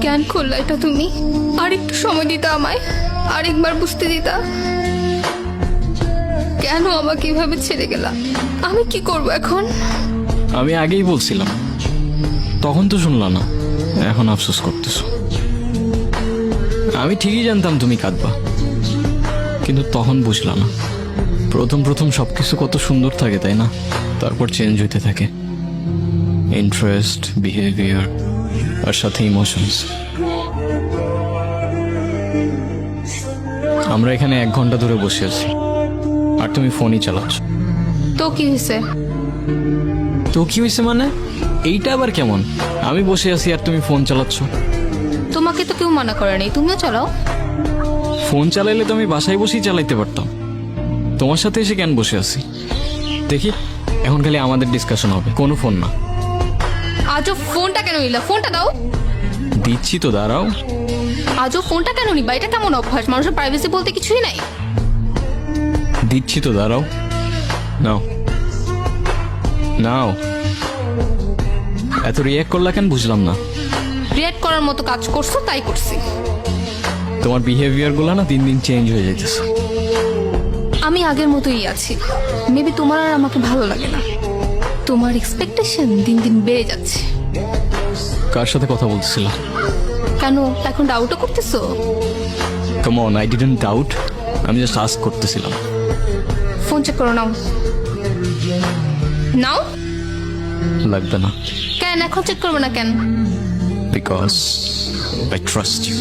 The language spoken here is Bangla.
কেন করলা এটা তুমি? আর একটু সময় দিতা আমায়, আরেকবার বুঝতে দিতা। কেন আমাকে এভাবে ছেড়ে গেলা? আমি কি করব এখন? আমি আগেই বলছিলাম, তখন তো শুনলা না, এখন আফসোস করতেছো। আমি ঠিকই জানতাম তুমি কাঁদবা, কিন্তু তখন বুঝলা না। প্রথম প্রথম সবকিছু কত সুন্দর থাকে, তাই না? তারপর চেঞ্জ হইতে থাকে, ইন্টারেস্ট, বিহেভিয়ার আর সাথে ইমোশনস। আমরা এখানে 1 ঘন্টা ধরে বসে আছি আর তুমি ফোনই চালাচ্ছ। তো কি হয়েছে? তো কি হয়েছে মানে? এইটা আবার কেমন? আমি বসে আছি আর তুমি ফোন চালাচ্ছ। তোমাকে তো কেউ মানা করে নাই, তুমিও চালাও। ফোন চালাইলে তো আমি বাসায় বসেই চালাইতে পারতাম, তোমার সাথে এসে কেন বসে আছি? দেখি, এখন খালি আমাদের ডিসকাশন হবে, কোনো ফোন না। আজও ফোনটা কেন নিলা? ফোনটা দাও। দিচ্ছি তো, দাঁড়াও। আজও ফোনটা কেন নিবা? এটা কেমন অভ্যাস? মানুষের প্রাইভেসি বলতে কিছুই নাই। দিচ্ছি তো, দাঁড়াও। নাও নাও। এত রিয়াক্ট করলা কেন বুঝলাম না। রিয়েক্ট করার মতো কাজ করছো, তাই করছি। তোমার বিহেভিয়ার গুলো না দিন দিন চেঞ্জ হয়ে যাইতেছে। আমি আগের মতোই আছি, মেবি তোমার আর আমাকে ভালো লাগে না। তোমার এক্সপেকটেশন দিন দিন বেড়ে যাচ্ছে। কার সাথে কথা বলতেছিলাম? কেন এখন ডাউটও করতেছো? Come on, I didn't doubt, আমি জাস্ট আস্ক করতেছিলাম। ফোন চেক করো, নাও নাও। লাগবে না। কেন এখন চেক করবো না কেন? Because I trust you.